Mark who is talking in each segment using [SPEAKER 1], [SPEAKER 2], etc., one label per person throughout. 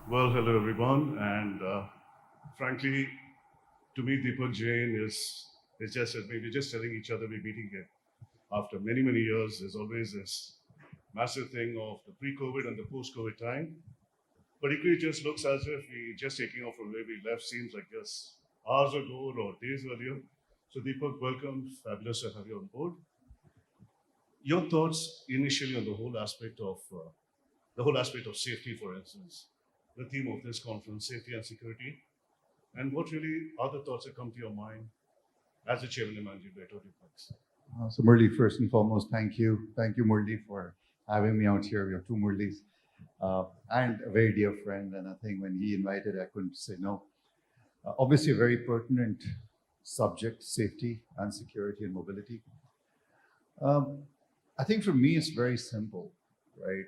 [SPEAKER 1] Well, hello everyone, and frankly, to me, Deepak Jain is just we're just telling each other we're meeting here after many years. There's always this massive thing of the pre-COVID and the post-COVID time, but equally, it just looks as if we just taking off from where we left. Seems like just hours ago or days earlier. So, Deepak, welcome. Fabulous to have you on board. Your thoughts initially on the whole aspect of safety, for instance, the theme of this conference, safety and security. And what really other thoughts that come to your mind as the chairman and managing director of Lumax?
[SPEAKER 2] So Murli, first and foremost, thank you. Thank you, Murli, for having me out here. We have two Murlis and a very dear friend. And I think when he invited, I couldn't say no. Obviously, a very pertinent subject, safety and security and mobility. Um, I think for me, it's very simple, right?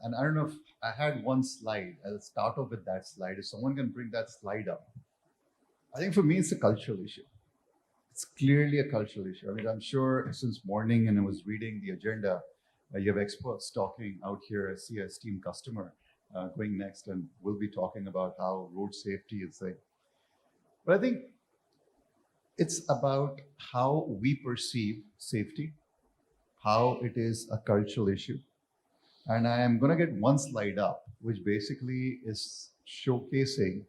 [SPEAKER 2] And I don't know if I had one slide. I'll start off with that slide. If someone can bring that slide up. I think for me, it's a cultural issue. It's clearly a cultural issue. I mean, I'm sure since morning and I was reading the agenda, you have experts talking out here. I see a esteemed customer going next, and we'll be talking about how road safety is a. But I think it's about how we perceive safety, how it is a cultural issue. And I am going to get one slide up, which basically is showcasing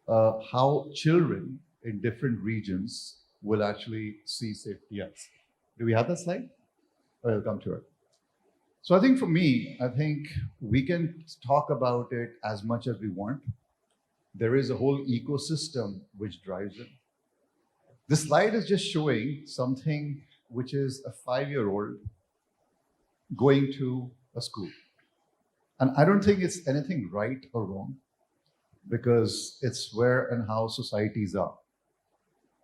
[SPEAKER 2] how children in different regions will actually see safety as. Do we have that slide? I'll come to it. So I think for me, I think we can talk about it as much as we want. There is a whole ecosystem which drives it. This slide is just showing something which is a 5-year-old going to a school. And I don't think it's anything right or wrong because it's where and how societies are.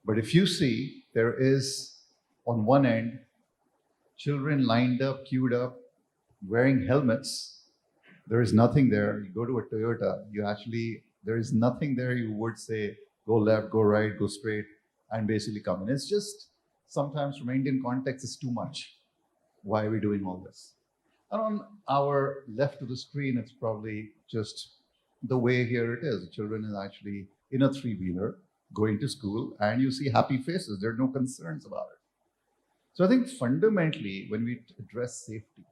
[SPEAKER 2] But if you see, there is on one end children lined up, queued up, wearing helmets. There is nothing there. You go to a Toyota, there is nothing there you would say, go left, go right, go straight, and basically come in. It's just sometimes from Indian context, it's too much. Why are we doing all this? And on our left of the screen, it's probably just the way here it is. The children is actually in a three-wheeler going to school, and you see happy faces. There are no concerns about it. So I think fundamentally, when we address safety,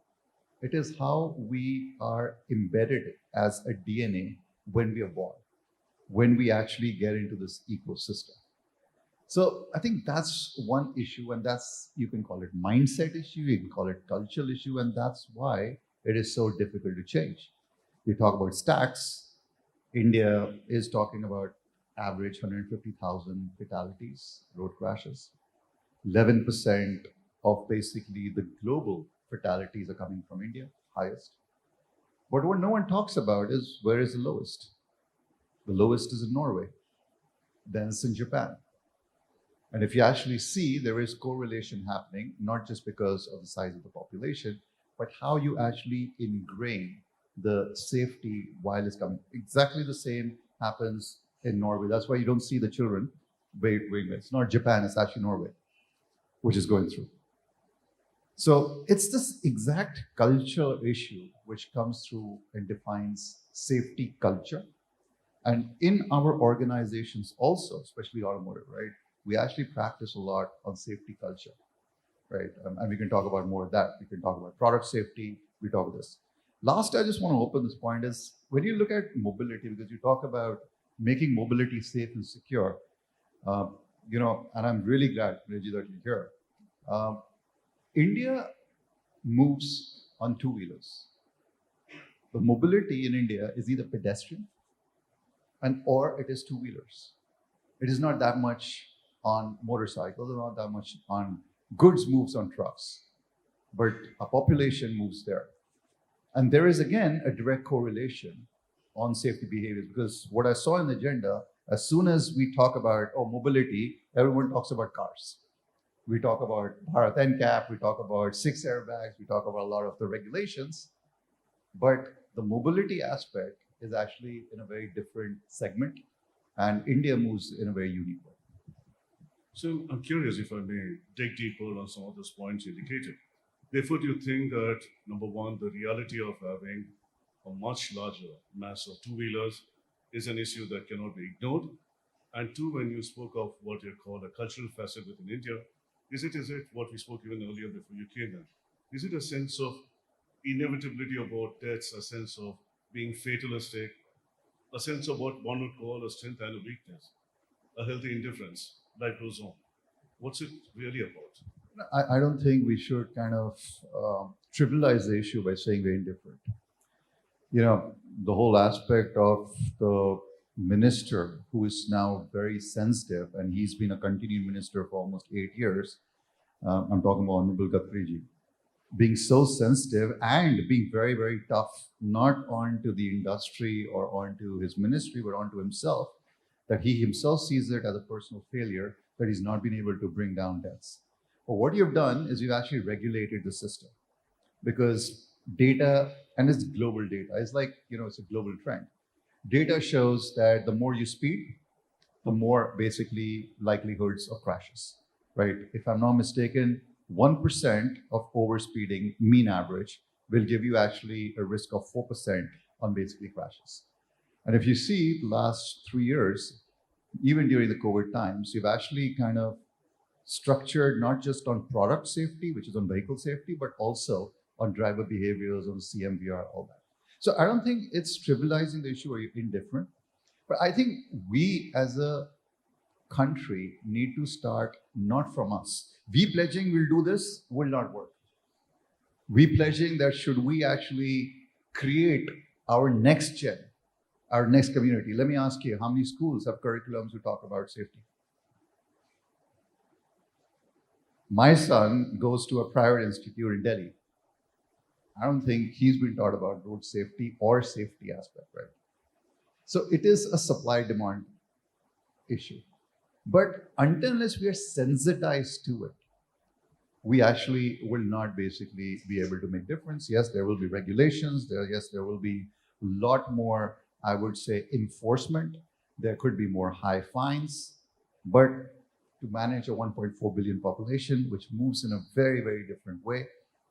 [SPEAKER 2] it is how we are embedded as a DNA when we are born, when we actually get into this ecosystem. So I think that's one issue, and that's, you can call it mindset issue, you can call it cultural issue, and that's why it is so difficult to change. You talk about stats. India is talking about average 150,000 fatalities, road crashes. 11% of basically the global fatalities are coming from India, highest. But what no one talks about is where is the lowest? The lowest is in Norway, then it's in Japan. And if you actually see, there is correlation happening, not just because of the size of the population, but how you actually ingrain the safety while it's coming. Exactly the same happens in Norway. That's why you don't see the children waiting. It's not Japan, it's actually Norway, which is going through. So it's this exact culture issue which comes through and defines safety culture. And in our organizations also, especially automotive, right, we actually practice a lot on safety culture, right? And we can talk about more of that. We can talk about product safety. We talk about this. Last, I just want to open this point is when you look at mobility, because you talk about making mobility safe and secure, and I'm really glad, Reggie, that you're here. India moves on two-wheelers. The mobility in India is either pedestrian or it is two-wheelers. It is not that much on motorcycles, not that much on goods moves on trucks, but a population moves there. And there is again a direct correlation on safety behaviors because what I saw in the agenda, as soon as we talk about mobility, everyone talks about cars. We talk about Bharat NCAP, we talk about 6 airbags, we talk about a lot of the regulations, but the mobility aspect is actually in a very different segment, and India moves in a very unique way.
[SPEAKER 1] So I'm curious if I may dig deeper on some of those points you indicated. Therefore, do you think that number one, the reality of having a much larger mass of two-wheelers is an issue that cannot be ignored. And two, when you spoke of what you call a cultural facet within India, is it what we spoke even earlier before you came in? Is it a sense of inevitability about deaths, a sense of being fatalistic, a sense of what one would call a strength and a weakness, a healthy indifference? Life goes on. What's it really about?
[SPEAKER 2] I don't think we should kind of trivialize the issue by saying we're indifferent. The whole aspect of the minister who is now very sensitive, and he's been a continuing minister for almost 8 years. I'm talking about Honorable Gadkariji, being so sensitive and being very, very tough, not onto the industry or onto his ministry, but onto himself, that he himself sees it as a personal failure that he's not been able to bring down deaths. But what you've done is you've actually regulated the system, because data, and it's global data, it's like, it's a global trend. Data shows that the more you speed, the more basically likelihoods of crashes, right? If I'm not mistaken, 1% of overspeeding, mean average, will give you actually a risk of 4% on basically crashes. And if you see the last 3 years, even during the COVID times, you've actually kind of structured not just on product safety, which is on vehicle safety, but also on driver behaviors, on CMVR, all that. So I don't think it's trivializing the issue or indifferent, but I think we as a country need to start not from us. We pledging we'll do this will not work. We pledging that should we actually create our next gen, our next community. Let me ask you, how many schools have curriculums who talk about safety? My son goes to a private institute in Delhi. I don't think he's been taught about road safety or safety aspect, right? So it is a supply demand issue. But until unless we are sensitized to it, we actually will not basically be able to make difference. Yes, there will be regulations. There will be a lot more, I would say, enforcement. There could be more high fines. But to manage a 1.4 billion population, which moves in a very, very different way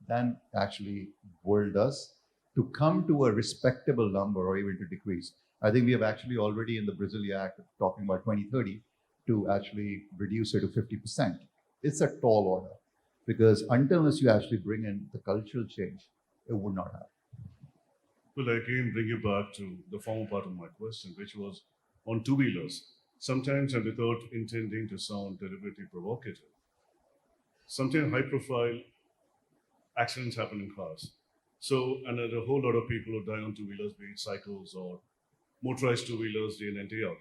[SPEAKER 2] than actually world does, to come to a respectable number or even to decrease. I think we have actually already in the Brazil Act talking about 2030 to actually reduce it to 50%. It's a tall order, because until you actually bring in the cultural change, it would not happen.
[SPEAKER 1] Well, I again bring you back to the former part of my question, which was on two-wheelers. Sometimes, and without intending to sound deliberately provocative, sometimes high-profile accidents happen in cars. So, and there are a whole lot of people who die on two-wheelers, be it cycles or motorized two-wheelers day in and day out.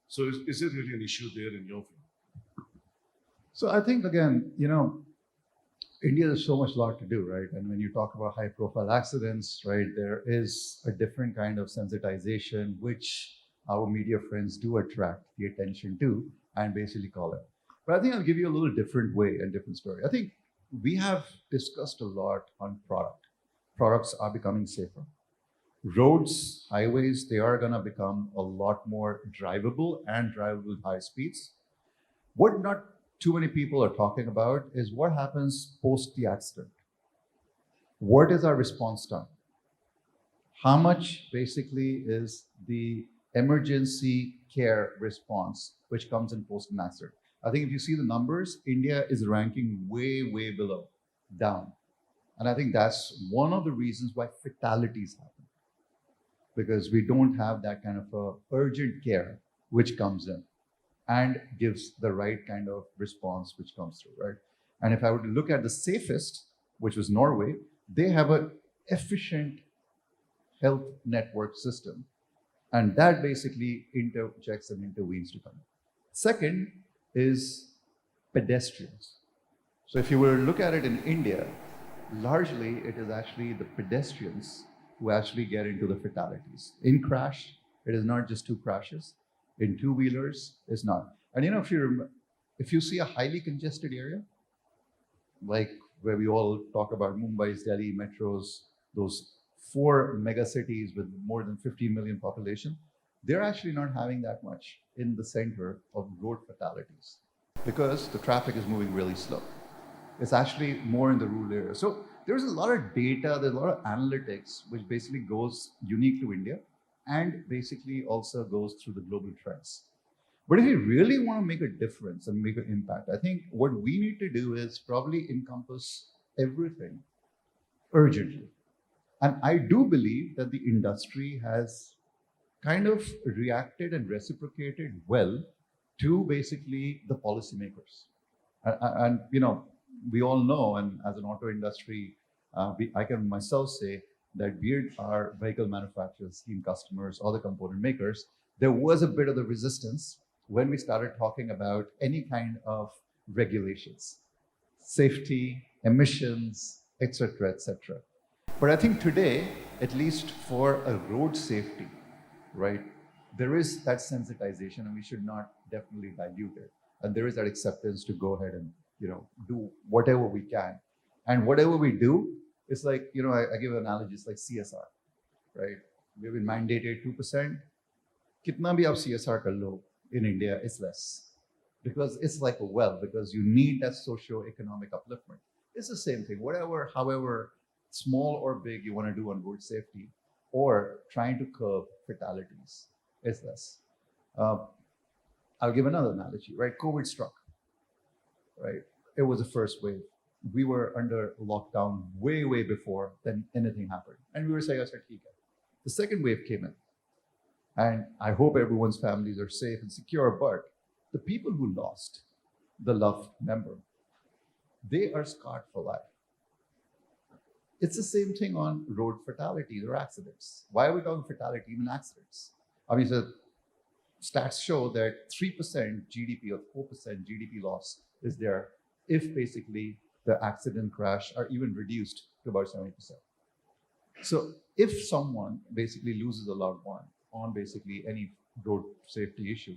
[SPEAKER 1] So is it really an issue there in your view?
[SPEAKER 2] So I think, again, India has so much lot to do, right? And when you talk about high-profile accidents, right, there is a different kind of sensitization, which our media friends do attract the attention to and basically call it. But I think I'll give you a little different way and different story. I think we have discussed a lot on product. Products are becoming safer. Roads, highways, they are going to become a lot more drivable and drivable at high speeds. What not too many people are talking about is what happens post the accident. What is our response time? How much basically is the emergency care response which comes in post an accident? I think if you see the numbers, India is ranking way, way below, down. And I think that's one of the reasons why fatalities happen, because we don't have that kind of urgent care which comes in and gives the right kind of response which comes through, right? And if I were to look at the safest, which was Norway, they have an efficient health network system, and that basically interjects and intervenes to come. Second is pedestrians. So if you were to look at it in India, largely it is actually the pedestrians who actually get into the fatalities. In crash, it is not just two crashes. In two-wheelers, it's not. And if you see a highly congested area, like where we all talk about Mumbai's, Delhi metros, those 4 mega cities with more than 50 million population, they're actually not having that much in the center of road fatalities because the traffic is moving really slow. It's actually more in the rural area. So there's a lot of data, there's a lot of analytics, which basically goes unique to India and basically also goes through the global trends. But if you really want to make a difference and make an impact, I think what we need to do is probably encompass everything urgently. And I do believe that the industry has kind of reacted and reciprocated well to basically the policymakers. And you know, we all know, and as an auto industry, I can myself say that be it our vehicle manufacturers, scheme customers, or the component makers, there was a bit of the resistance when we started talking about any kind of regulations, safety, emissions, etc., etc. But I think today, at least for a road safety, right, there is that sensitization, and we should not definitely dilute it. And there is that acceptance to go ahead and do whatever we can, and whatever we do is like I give an analogy. It's like CSR, right? We've been mandated 2%. Kitna bhi aap CSR kar lo in India is less, because it's like a well, because you need that socio-economic upliftment. It's the same thing. Whatever, however small or big you want to do on road safety, or trying to curb fatalities is less. I'll give another analogy, right? COVID struck, right? It was the first wave. We were under lockdown way, way before then anything happened. And we were saying, the second wave came in. And I hope everyone's families are safe and secure, but the people who lost the loved member, they are scarred for life. It's the same thing on road fatalities or accidents. Why are we talking fatality, even accidents? I mean, so stats show that 3% GDP or 4% GDP loss is there if basically the accident crash are even reduced to about 70%. So if someone basically loses a loved one on basically any road safety issue,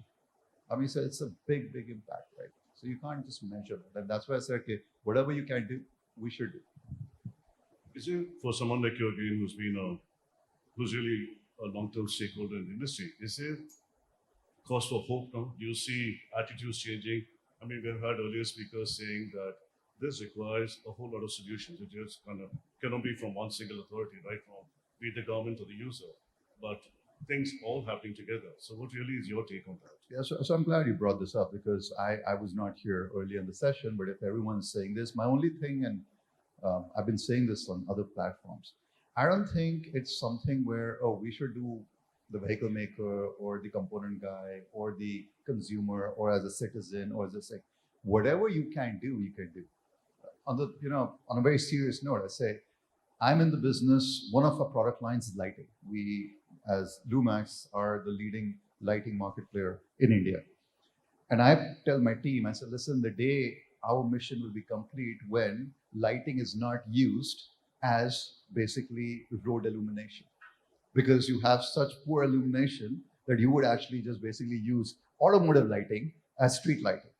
[SPEAKER 2] I mean, so it's a big, big impact, right? So you can't just measure that. And that's why I say, okay, whatever you can do, we should do.
[SPEAKER 1] Is it for someone like you again, who's really a long-term stakeholder in the industry, is there cause for hope now? Do you see attitudes changing? I mean, we've had earlier speakers saying that this requires a whole lot of solutions. It just kind of cannot be from one single authority, right? From be it the government or the user, but things all happening together. So what really is your take on that?
[SPEAKER 2] Yeah, so I'm glad you brought this up, because I was not here earlier in the session, but if everyone's saying this, my only thing, and I've been saying this on other platforms, I don't think it's something where, we should do the vehicle maker or the component guy or the consumer or as a citizen or as a whatever you can do, you can do. On a very serious note, I say, I'm in the business. One of our product lines is lighting. We, as Lumax, are the leading lighting market player in India. And I tell my team, I said, listen, the day our mission will be complete when lighting is not used as basically road illumination, because you have such poor illumination that you would actually just basically use automotive lighting as street lighting,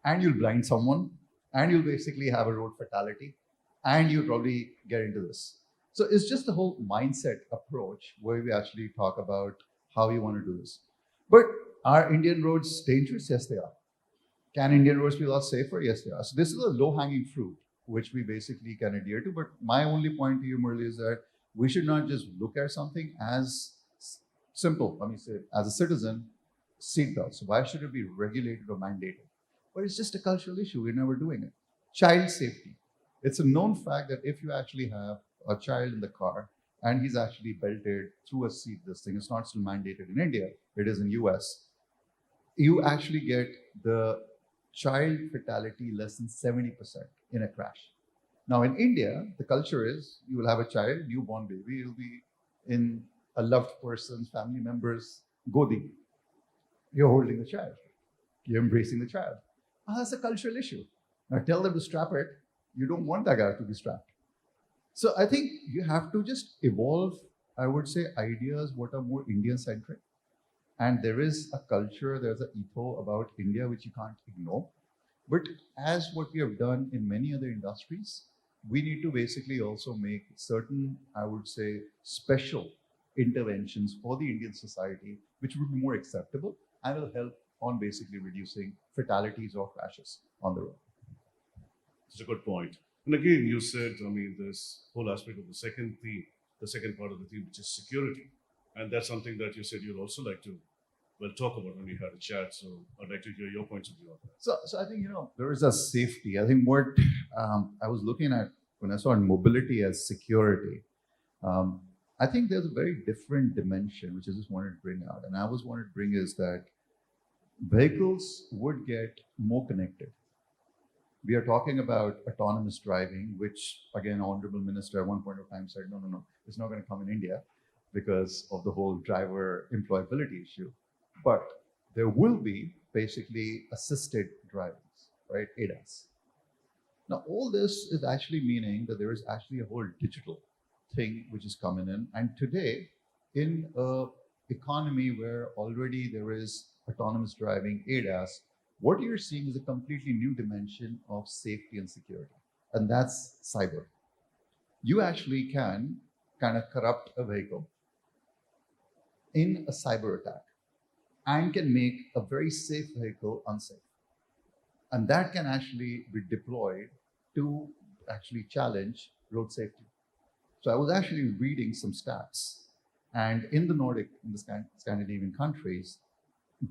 [SPEAKER 2] and you'll blind someone, and you'll basically have a road fatality, and you'll probably get into this. So it's just the whole mindset approach where we actually talk about how you want to do this. But are Indian roads dangerous? Yes, they are. Can Indian roads be a lot safer? Yes, they are. So this is a low-hanging fruit, which we basically can adhere to. But my only point to you, Murli, is that we should not just look at something as simple. Let me say, as a citizen, seatbelts. Why should it be regulated or mandated? But it's just a cultural issue. We're never doing it. Child safety. It's a known fact that if you actually have a child in the car and he's actually belted through a seat, this thing is not still mandated in India, it is in US, you actually get the child fatality less than 70% in a crash. Now in India, the culture is you will have a child, newborn baby, you'll be in a loved person's family member's godi. You're holding the child. You're embracing the child. That's a cultural issue. Now tell them to strap it. You don't want that guy to be strapped. So I think you have to just evolve, I would say, ideas what are more Indian-centric. And there is a culture, there's an ethos about India which you can't ignore. But as what we have done in many other industries, we need to basically also make certain, I would say, special interventions for the Indian society, which would be more acceptable and will help on basically reducing fatalities or crashes on the road.
[SPEAKER 1] It's a good point. And again, you said, I mean, this whole aspect of the second theme, the second part of the theme, which is security. And that's something that you said you'd also like to, well, talk about when we had a chat. So I'd like to hear your points of view on that.
[SPEAKER 2] So I think there is a safety. I think what I was looking at when I saw mobility as security. Um, I think there's a very different dimension which I just wanted to bring out, and I was wanted to bring is that vehicles would get more connected. We are talking about autonomous driving, which again, Honorable Minister at one point of time said, no, it's not going to come in India because of the whole driver employability issue. But there will be basically assisted drivings, right? ADAS. Now, all this is actually meaning that there is actually a whole digital thing which is coming in. And today, in a economy where already there is autonomous driving, ADAS, what you're seeing is a completely new dimension of safety and security, and that's cyber. You actually can kind of corrupt a vehicle in a cyber attack and can make a very safe vehicle unsafe. And that can actually be deployed to actually challenge road safety. So I was actually reading some stats, and in the Nordic, in the Scandinavian countries,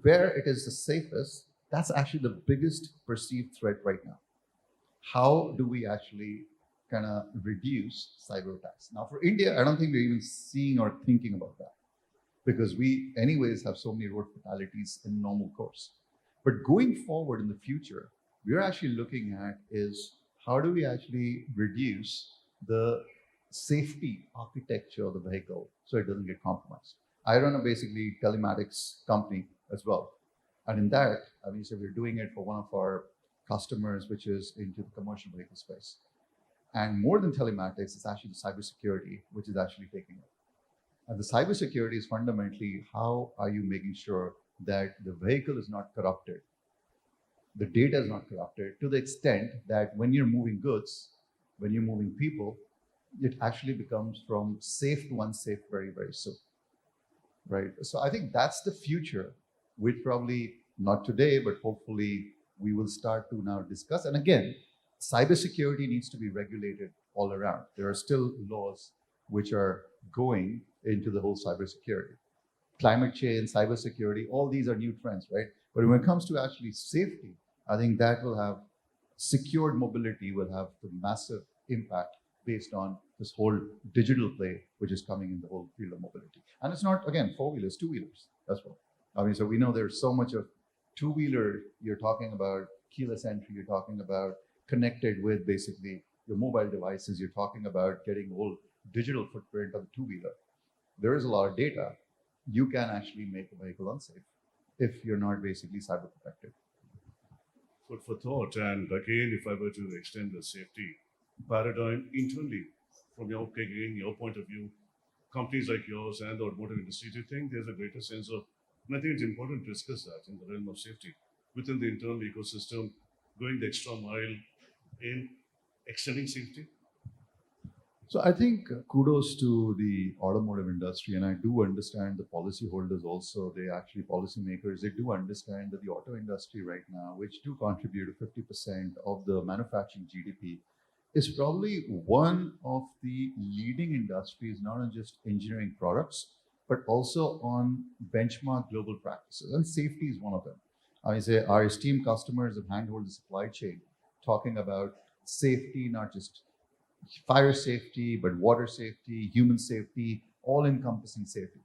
[SPEAKER 2] where it is the safest, that's actually the biggest perceived threat right now. How do we actually kind of reduce cyber attacks? Now, for India, I don't think we're even seeing or thinking about that because we, anyways, have so many road fatalities in normal course. But going forward in the future, we're actually looking at is how do we actually reduce the safety architecture of the vehicle so it doesn't get compromised. I run a basically telematics company as well. And in that, I mean, so we're doing it for one of our customers, which is into the commercial vehicle space. And more than telematics, it's actually the cybersecurity, which is actually taking it. And the cybersecurity is fundamentally how are you making sure that the vehicle is not corrupted, the data is not corrupted to the extent that when you're moving goods, when you're moving people, it actually becomes from safe to unsafe very, very soon, right? So I think that's the future, which probably not today, but hopefully we will start to now discuss. And again, cybersecurity needs to be regulated all around. There are still laws which are going into the whole cybersecurity. Climate change, cybersecurity, all these are new trends, right? But when it comes to actually safety, I think that will have secured mobility will have the massive impact based on this whole digital play, which is coming in the whole field of mobility. And it's not, again, four-wheelers, two-wheelers as well. I mean, so we know there's so much of two-wheeler, you're talking about keyless entry, you're talking about connected with basically your mobile devices, you're talking about getting whole digital footprint of the two-wheeler. There is a lot of data. You can actually make a vehicle unsafe if you're not basically cyber protected.
[SPEAKER 1] Food for thought. And again, if I were to extend the safety paradigm internally, from your point of view, companies like yours and the automotive industry, do you think there's a greater sense of, and I think it's important to discuss that in the realm of safety within the internal ecosystem, going the extra mile in extending safety?
[SPEAKER 2] So I think kudos to the automotive industry, and I do understand the policyholders also, they actually policymakers, they do understand that the auto industry right now, which do contribute to 50% of the manufacturing GDP, is probably one of the leading industries, not on just engineering products, but also on benchmark global practices. And safety is one of them. I say our esteemed customers have handled the supply chain, talking about safety, not just fire safety, but water safety, human safety, all encompassing safety.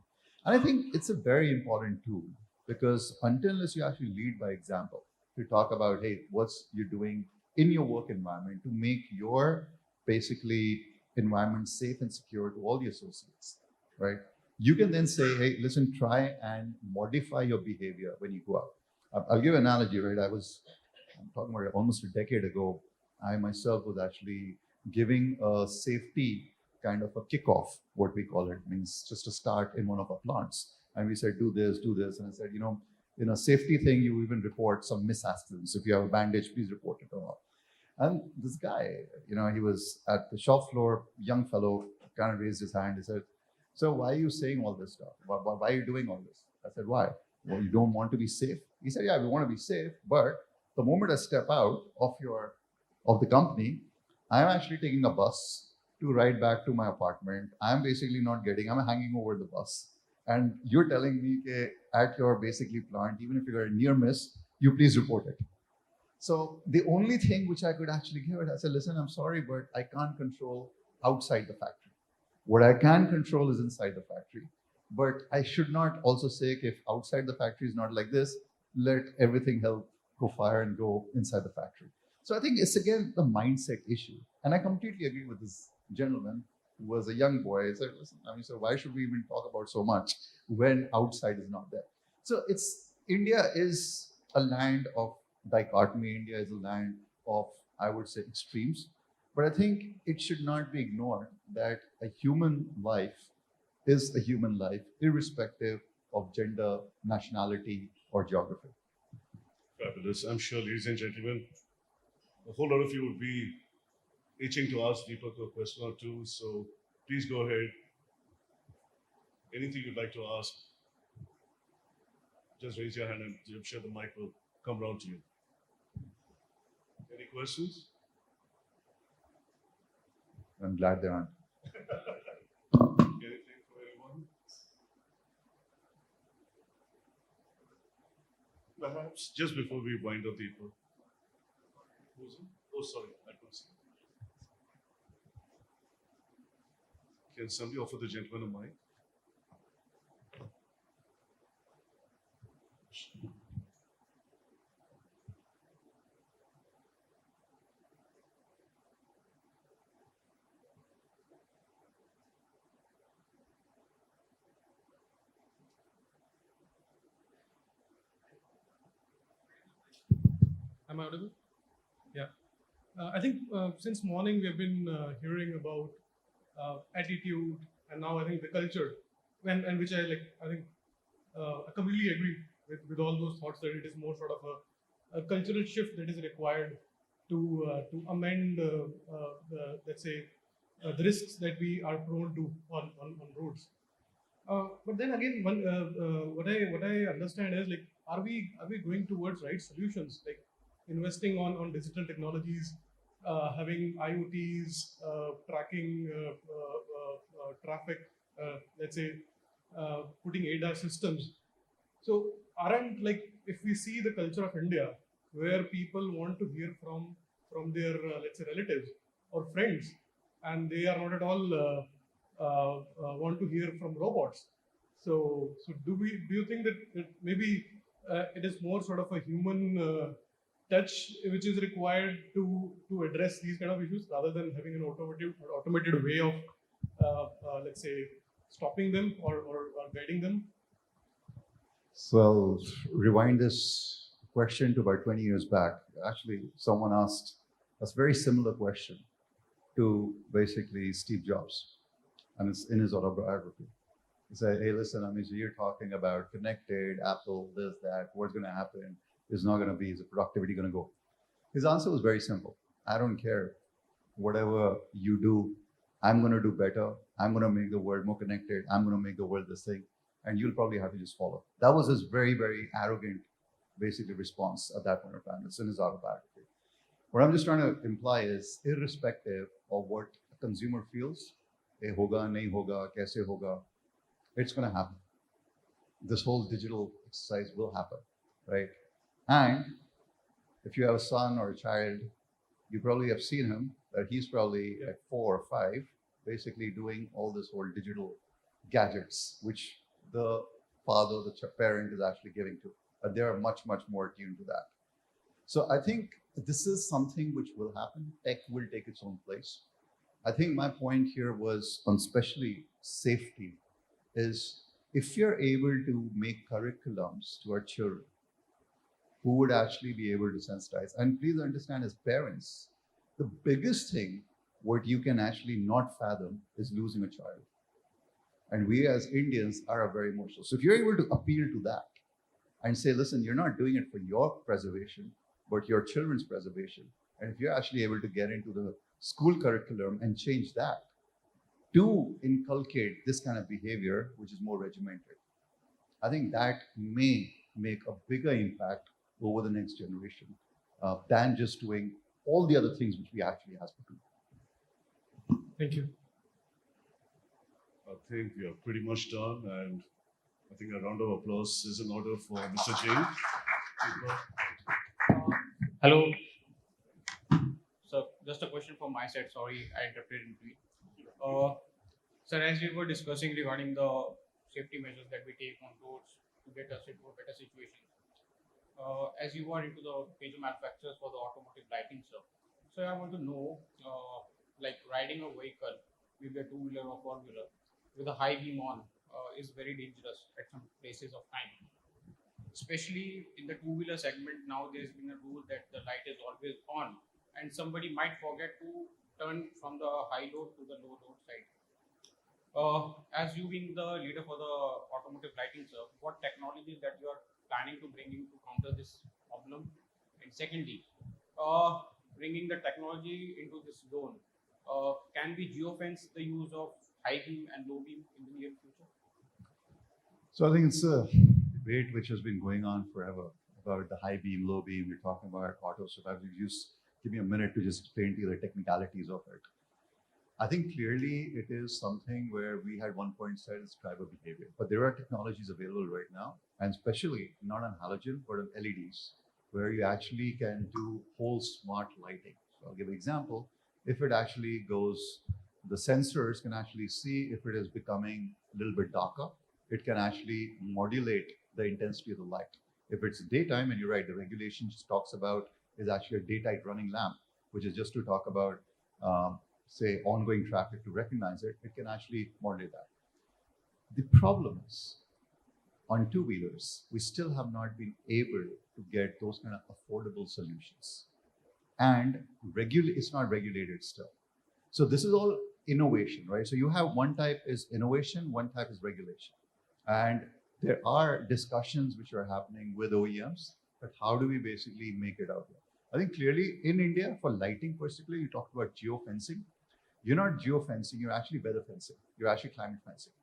[SPEAKER 2] And I think it's a very important tool because unless you actually lead by example, to talk about, hey, what's you're doing in your work environment to make your basically environment safe and secure to all the associates, right? You can then say, hey, listen, try and modify your behavior when you go out. I'll give an analogy, right? I'm talking about almost a decade ago, I myself was actually giving a safety kind of a kickoff, what we call it, means just to start in one of our plants. And we said, do this. And I said, in a safety thing, you even report some misaccidents. If you have a bandage, please report it or not. And this guy, he was at the shop floor, young fellow, kind of raised his hand. He said, so why are you saying all this stuff? Why are you doing all this? I said, why? Well, you don't want to be safe? He said, yeah, we want to be safe. But the moment I step out of the company, I'm actually taking a bus to ride back to my apartment. I'm basically not getting, I'm hanging over the bus. And you're telling me that at your basically plant, even if you're a near miss, you please report it. So the only thing which I could actually give it, I said, listen, I'm sorry, but I can't control outside the factory. What I can control is inside the factory. But I should not also say if outside the factory is not like this, let everything help go fire and go inside the factory. So I think it's again the mindset issue. And I completely agree with this gentleman who was a young boy. He said, listen, I mean, so why should we even talk about so much when outside is not there? So it's India is a land of dichotomy. India is a land of, I would say, extremes. But I think it should not be ignored that a human life is a human life, irrespective of gender, nationality, or geography.
[SPEAKER 1] Fabulous. I'm sure, ladies and gentlemen, a whole lot of you would be itching to ask Deepak a question or two. So please go ahead. Anything you'd like to ask, just raise your hand and I'm sure the mic will come round to you. Any questions?
[SPEAKER 2] I'm glad there aren't.
[SPEAKER 1] Anything for anyone? Perhaps just before we wind up, Deepak. Who's it? Oh, sorry, I couldn't see. Can somebody offer the gentleman a mic?
[SPEAKER 3] Am I audible? Yeah. I think since morning we have been hearing about attitude and now I think the culture, and which I like. I think I completely agree with all those thoughts that it is more sort of a cultural shift that is required to amend let's say the risks that we are prone to on roads. But then again, what I understand is like, are we going towards right solutions, like investing on digital technologies, having IoTs, tracking traffic, let's say putting ADAS systems. So aren't like, if we see the culture of India, where people want to hear from their let's say relatives or friends, and they are not at all want to hear from robots. So do you think that maybe it is more sort of a human touch which is required to address these kind of issues rather than having an automated way of let's say stopping them or guiding them?
[SPEAKER 2] So I'll rewind this question to about 20 years back. Actually, someone asked a very similar question to basically Steve Jobs, and it's in his autobiography. He said, hey, listen, I mean, so you're talking about connected, Apple, this, that, what's going to happen, is not going to be, is the productivity going to go? His answer was very simple. I don't care. Whatever you do, I'm going to do better. I'm going to make the world more connected. I'm going to make the world this thing. And you'll probably have to just follow. That was his very, very arrogant, basically, response at that point of time. It's in his autobiography. What I'm just trying to imply is, irrespective of what a consumer feels, hoga, nahi hoga, kaise hoga, it's going to happen. This whole digital exercise will happen, right? And if you have a son or a child, you probably have seen him, that he's probably at 4 or 5, basically doing all this whole digital gadgets, which the father, the parent is actually giving to. But they are much, much more tuned to that. So I think this is something which will happen. Tech will take its own place. I think my point here was on especially safety is, if you're able to make curriculums to our children who would actually be able to sensitize, and please understand, as parents, the biggest thing what you can actually not fathom is losing a child. And we as Indians are very emotional. So if you're able to appeal to that and say, listen, you're not doing it for your preservation, but your children's preservation. And if you're actually able to get into the school curriculum and change that to inculcate this kind of behavior, which is more regimented, I think that may make a bigger impact over the next generation than just doing all the other things which we actually have to do.
[SPEAKER 3] Thank you.
[SPEAKER 1] I think we are pretty much done, and I think a round of applause is in order for Mr. Jain.
[SPEAKER 4] Hello. So, just a question from my side. Sorry, I interrupted in between. Sir, as we were discussing regarding the safety measures that we take on roads to get us into a better situation, as you are into the major manufacturers for the automotive lighting, sir. So, I want to know, like riding a vehicle, maybe a two-wheeler or four-wheeler, with a high beam on, is very dangerous at some places of time. Especially in the two-wheeler segment, now there's been a rule that the light is always on, and somebody might forget to turn from the high load to the low load side. As you being the leader for the automotive lighting, sir, what technologies that you are planning to bring in to counter this problem? And secondly, bringing the technology into this zone, can we geofence the use of high beam and low beam in the near future?
[SPEAKER 2] So I think it's a debate which has been going on forever about the high beam, low beam. We're talking about auto. So if you just give me a minute to just explain to you the technicalities of it. I think clearly it is something where we had one point said it's driver behavior, but there are technologies available right now, and especially not on halogen, but on LEDs, where you actually can do whole smart lighting. So I'll give an example. If it actually goes, the sensors can actually see if it is becoming a little bit darker, it can actually modulate the intensity of the light. If it's daytime, and you're right, the regulation just talks about is actually a daytime running lamp, which is just to talk about, say, ongoing traffic to recognize it, it can actually modulate that. The problem is, on two-wheelers, we still have not been able to get those kind of affordable solutions. And it's not regulated still. So this is all innovation, right? So you have one type is innovation, one type is regulation. And there are discussions which are happening with OEMs, but how do we basically make it out here? I think clearly in India, for lighting particularly, you talked about geofencing. You're not geofencing, you're actually weather fencing. You're actually climate fencing.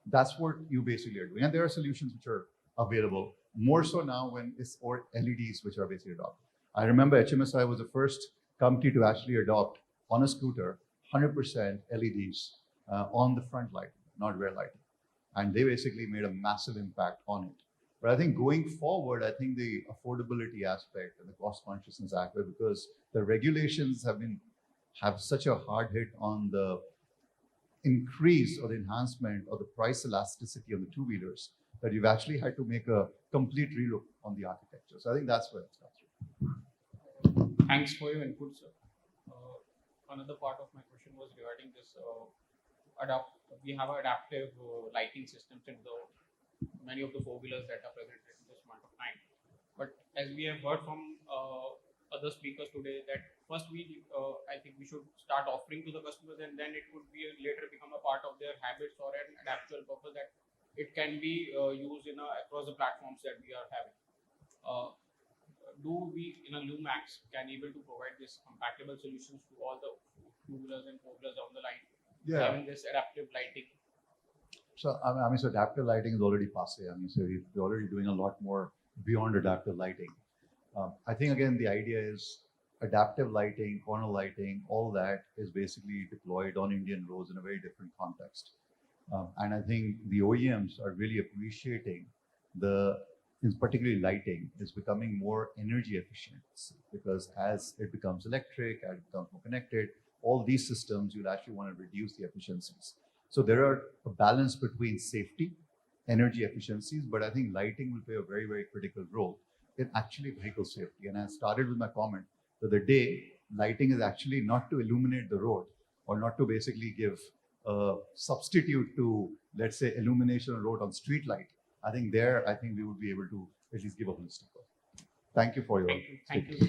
[SPEAKER 2] That's what you basically are doing. And there are solutions which are available, more so now when it's or LEDs which are basically adopted. I remember HMSI was the first company to actually adopt on a scooter 100% LEDs on the front light, not rear lighting. And they basically made a massive impact on it. But I think going forward, I think the affordability aspect and the cost consciousness aspect, because the regulations have such a hard hit on the increase or the enhancement or the price elasticity of the two-wheelers, that you've actually had to make a complete relook on the architecture. So I think that's where it starts from.
[SPEAKER 4] Thanks for your input, sir. Another part of my question was regarding this. We have adaptive lighting systems in many of the four-wheelers that are present at this point of time. But as we have heard from other speakers today, that first I think we should start offering to the customers, and then it would be later become a part of their habits or an adaptual purpose that it can be used across the platforms that we are having. Do we in a Lumax can able to provide this compatible solutions to all the two-wheelers and four-wheelers down the line, having this adaptive lighting?
[SPEAKER 2] So so adaptive lighting is already passé. So we're already doing a lot more beyond adaptive lighting. I think again the idea is adaptive lighting, corner lighting, all that is basically deployed on Indian roads in a very different context. And I think the OEMs are really appreciating particularly lighting is becoming more energy efficient, because as it becomes electric, as it becomes more connected, all these systems, you'll actually want to reduce the efficiencies. So there are a balance between safety, energy efficiencies, but I think lighting will play a very, very critical role in actually vehicle safety. And I started with my comment that the day lighting is actually not to illuminate the road or not to basically give a substitute to, let's say, illumination on road on street light. I think we would be able to at least give a holistic. Thank you for your.
[SPEAKER 4] Thank you.